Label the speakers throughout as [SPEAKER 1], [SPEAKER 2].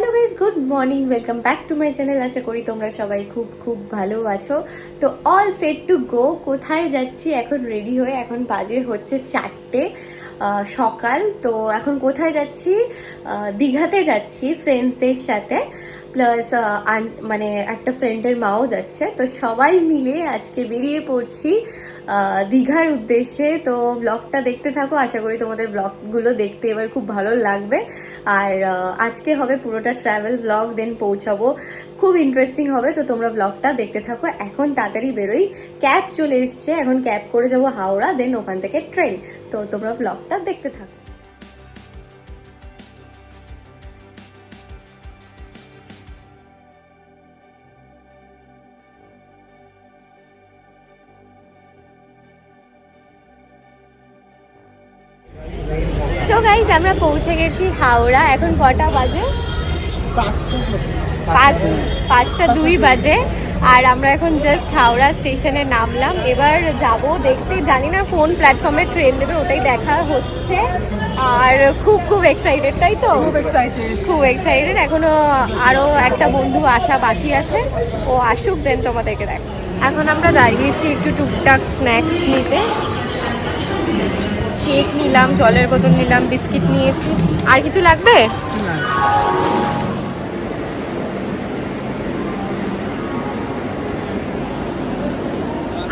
[SPEAKER 1] Hello guys, good morning, welcome back to my channel. আশা করি তোমরা সবাই খুব খুব ভালো আছো। তো অল সেট টু গো। কোথায় যাচ্ছি? এখন রেডি হয়ে, এখন বাজে হচ্ছে 4টে সকাল। তো এখন কোথায় যাচ্ছি? দীঘাতে যাচ্ছি ফ্রেন্ডসদের সাথে, প্লাস মানে একটা ফ্রেন্ডের মাও যাচ্ছে। তো সবাই মিলে আজকে বেরিয়ে পড়ছি দীঘার উদ্দেশ্যে। তো ব্লগটা দেখতে থাকো, আশা করি তোমাদের ব্লগগুলো দেখতে এবার খুব ভালো লাগবে। আর আজকে হবে পুরোটা ট্রাভেল ব্লগ, দেন পৌঁছাবো, খুব ইন্টারেস্টিং হবে। তো তোমরা ব্লগটা দেখতে থাকো। এখন তাড়াতাড়ি বেরোই, ক্যাব চলে এসছে, এখন ক্যাব করে যাবো হাওড়া, দেন ওখান থেকে ট্রেন। তো তোমরা ব্লগটা দেখতে থাকো। সো গাইজ, আমরা পৌঁছে গেছি হাওড়া। এখন কটা বাজে? 5:02 বাজে। আর আমরা এখন জাস্ট হাওড়া স্টেশনে নামলাম। এবার যাব দেখতে, জানি না কোন প্ল্যাটফর্মে ট্রেন দেবে, ওটাই দেখা হচ্ছে। আর খুব খুব এক্সাইটেড, তাই তো? খুব এক্সাইটেড। এখনো আরো একটা বন্ধু আসা বাকি আছে, ও আসুক, দেন তোমাদেরকে দেখ। এখন আমরা দাঁড়িয়েছি একটু টুকটাক স্ন্যাক্স নিতে। কেক নিলাম, জলের বোতল নিলাম, বিস্কিট নিয়েছি। আর কিছু লাগবে?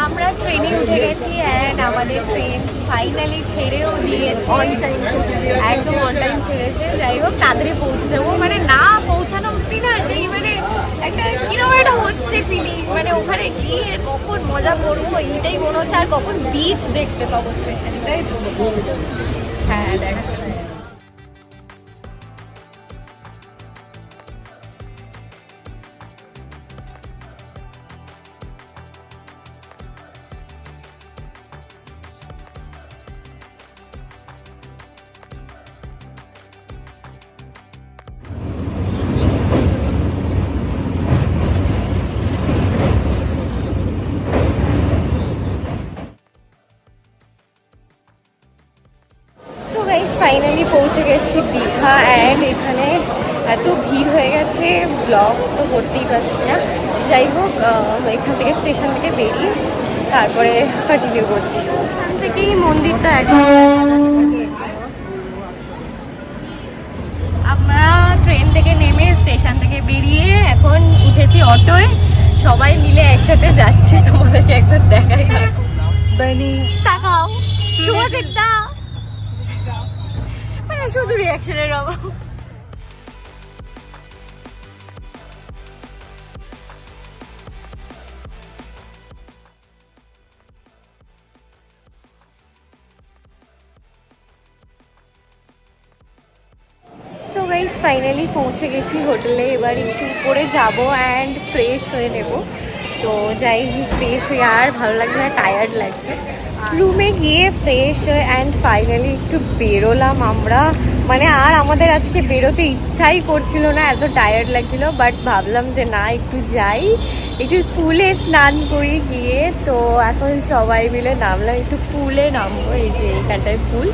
[SPEAKER 1] আমরা ট্রেনে উঠে গেছি অ্যান্ড আমাদের ট্রেন ফাইনালি ছেড়েও দিয়েছে। একদম অন টাইম ছেড়েছে। যাই হোক, তাড়াতাড়ি পৌঁছে যাবো। মানে না পৌঁছানো অব্দি না, সেই মানে একটা কিরকম একটা হচ্ছে ফিলিং। মানে ওখানে গিয়ে কখন মজা করবো এইটাই মনে হচ্ছে, আর কখন বিচ দেখতে পাবো স্পেশালি, তাই তো? হ্যাঁ, দেখাচ্ছে। সো গাইস, ফাইনালি পৌঁছে গেছি দীঘা। অ্যান্ড এখানে এত ভিড় হয়ে গেছে, ব্লগ তো করতেই পারছি না। যাই হোক, এখান থেকে স্টেশন থেকে বেরিয়ে তারপরে কন্টিনিউ করছি। এখান থেকেই মন্দিরটা এখন। আমরা ট্রেন থেকে নেমে স্টেশন থেকে বেরিয়ে এখন উঠেছি অটোয়, সবাই মিলে একসাথে যাচ্ছি। তোমাদেরকে একবার দেখাই। বানি তাকাও, শুভজিৎদা, মানে শুধু রিয়াকশনের অভাব। সো গাইস, ফাইনালি পৌঁছে গেছি হোটেলে। এবার একটু উপরে যাবো অ্যান্ড ফ্রেশ হয়ে নেব। তো যাই, ফ্রেশ হয়ে আর ভালো লাগছে না, টায়ার্ড লাগছে। রুমে গিয়ে ফ্রেশ হয়ে অ্যান্ড ফাইনালি একটু বেরোলাম আমরা। মানে আর আমাদের আজকে বেরোতে ইচ্ছাই করছিল না, এত টায়ার্ড লাগছিল। বাট ভাবলাম যে না, একটু যাই, একটু পুলে স্নান করি গিয়ে। তো এখন সবাই মিলে নামলাম, একটু পুলে নামবো। এই যে এইখানটায় পুল।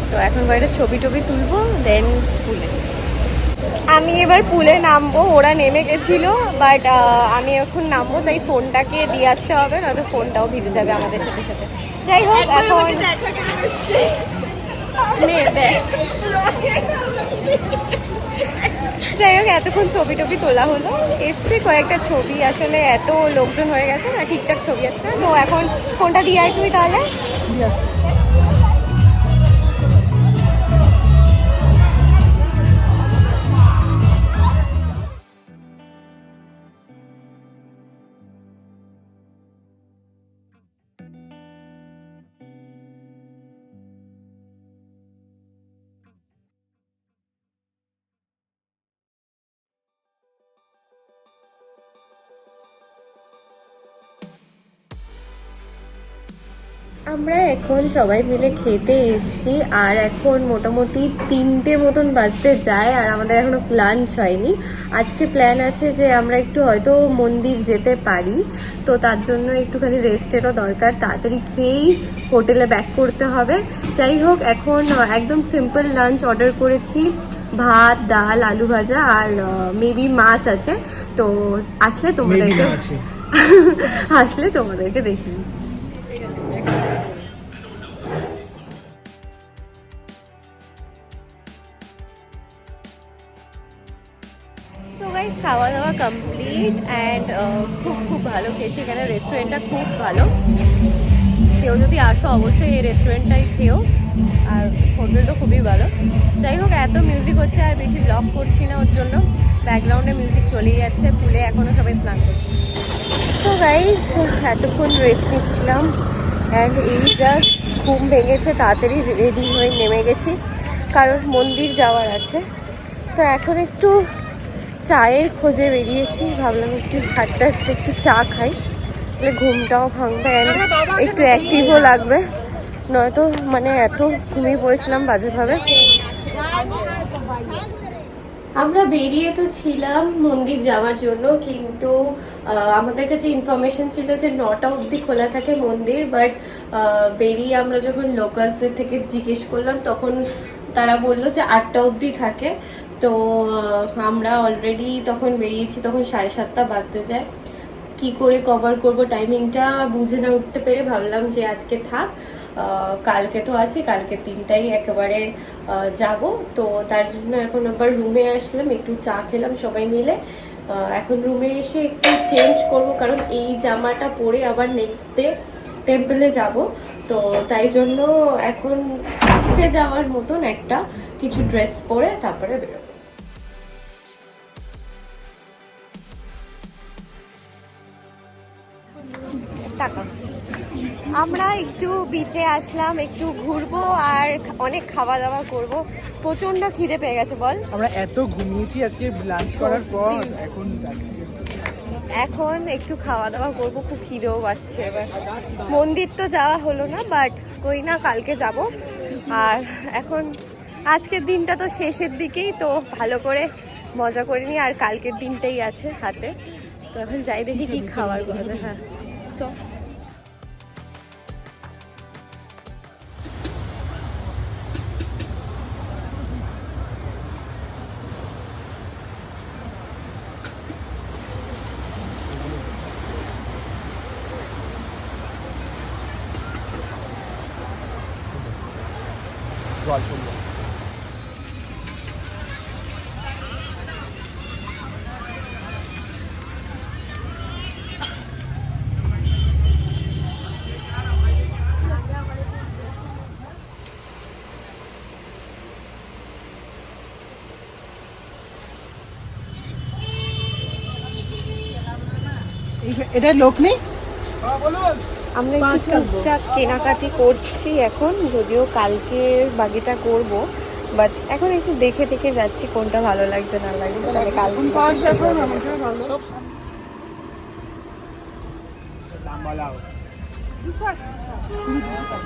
[SPEAKER 1] তো এখন কয়েকটা ছবি টবি তুলবো, দেন পুলে। আমি এবার পুলে নামবো, ওরা নেমে গেছিল, বাট আমি এখন নামবো, তাই ফোনটাকে দিয়ে আসতে হবে, নয়তো ফোনটাও ভিজে যাবে আমাদের সাথে সাথে। যাই হোক, এখন যাই হোক, এতক্ষণ ছবি টবি তোলা হলো, এসছে কয়েকটা ছবি। আসলে এত লোকজন হয়ে গেছে না, ঠিকঠাক ছবি আসছে না। তো এখন ফোনটা দিয়ে আয় তুই তাহলে। আমরা এখন সবাই মিলে খেতে এসছি, আর এখন মোটামুটি 3টে মতন বাজতে যায়, আর আমাদের এখনো লাঞ্চ হয়নি। আজকে প্ল্যান আছে যে আমরা একটু হয়তো মন্দির যেতে পারি, তো তার জন্য একটুখানি রেস্টেরও দরকার। তাড়াতাড়ি খেয়েই হোটেলে ব্যাক করতে হবে। যাই হোক, এখন একদম সিম্পল লাঞ্চ অর্ডার করেছি, ভাত, ডাল, আলু ভাজা আর মেবি মাছ আছে। তো আসলে তোমাদেরকে আসলে তোমাদেরকে দেখিয়ে দিচ্ছি। সো গাইস, খাওয়া দাওয়া কমপ্লিট অ্যান্ড খুব খুব ভালো খেয়েছি। এখানে রেস্টুরেন্টটা খুব ভালো, কেউ যদি আসো অবশ্যই এই রেস্টুরেন্টটাই খেও। আর হোটেলটা খুবই ভালো। যাই হোক, এত মিউজিক হচ্ছে আর বেশি ব্লগ করছি না, ওর জন্য ব্যাকগ্রাউন্ডে মিউজিক চলেই যাচ্ছে, পুলে এখনও সবাই স্নান করছে। সো গাইস, এতক্ষণ রেস্ট নিচ্ছিলাম অ্যান্ড এই জাস্ট ঘুম ভেঙেছে, তাড়াতাড়ি রেডি হয়ে নেমে গেছি কারণ মন্দির যাওয়ার আছে। তো এখন একটু চায়ের খোঁজে বেরিয়েছি, ভাবলাম একটু হাঁটতে হাঁটতে একটু চা খাই, তাহলে ঘুমটাও ভাঙবে অ্যান্ড একটু অ্যাক্টিভও লাগবে, নয়তো মানে এত ঘুমিয়ে পড়েছিলাম বাজেভাবে। আমরা বেরিয়ে তো ছিলাম মন্দির যাওয়ার জন্য, কিন্তু আমাদের কাছে ইনফরমেশন ছিল যে 9টা অবধি খোলা থাকে মন্দির, বাট বেরিয়ে আমরা যখন লোকালসের থেকে জিজ্ঞেস করলাম তখন তারা বললো যে 8টা অবধি থাকে। তো আমরা অলরেডি তখন বেরিয়েছি, তখন 7:30 বাজতে যায়। কি করে কভার করব টাইমিংটা বুঝে না উঠতে পেরে ভাবলাম যে আজকে থাক, কালকে তো আছে, কালকে 3টায় একেবারে যাব। তো তার জন্য এখন আবার রুমে আসলাম, একটু চা খেলাম সবাই মিলে। এখন রুমে এসে একটু চেঞ্জ করব কারণ এই জামাটা পরে আবার নেক্সট ডে টেম্পলে যাব। তো তাই জন্য এখন যাওয়ার মতন একটা কিছু ড্রেস পরে তারপরে বেরোবো। টাকা আমরা একটু বিচে আসলাম, একটু ঘুরবো আর অনেক খাওয়া দাওয়া করব। প্রচন্ড খিদে পেয়ে গেছে বল,
[SPEAKER 2] আমরা এত ঘুমিয়েছি আজকে লাঞ্চ করার পর, এখন যাচ্ছি,
[SPEAKER 1] এখন একটু খাওয়া দাওয়া করব, খুব খিদেও পাচ্ছে। এবার মন্দির তো যাওয়া হলো না, বাট কই না কালকে যাব। আর এখন আজকের দিনটা তো শেষের দিকেই, তো ভালো করে মজা করে নি, আর কালকের দিনটাই আছে হাতে। তো এখন যাই দেখি কি খাবার করবে। হ্যাঁ তো
[SPEAKER 2] গল্প এটা লোক নেই।
[SPEAKER 1] আমরা একটু টুকটাক কেনাকাটি করছি এখন, যদিও কালকে বাকিটা করব, বাট এখন একটু দেখে দেখে যাচ্ছি কোনটা ভালো লাগছে না লাগছে, তাহলে কালকে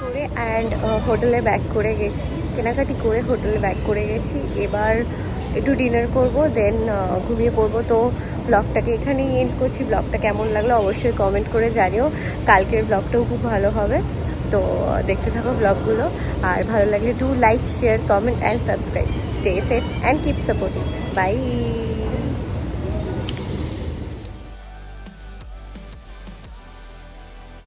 [SPEAKER 1] করে অ্যান্ড হোটেলে ব্যাক করে গেছি, কেনাকাটি করে হোটেলে ব্যাক করে গেছি। এবার একটু ডিনার করব, দেন ঘুমিয়ে পড়বো। তো ব্লগটাকে এখানেই এন্ড করছি। ব্লগটা কেমন লাগলো অবশ্যই কমেন্ট করে জানিও, কালকের ব্লগটাও খুব ভালো হবে। তো দেখতে থাকো ব্লগগুলো, আর ভালো লাগলে do like, share, comment and subscribe. Stay safe and keep supporting. By.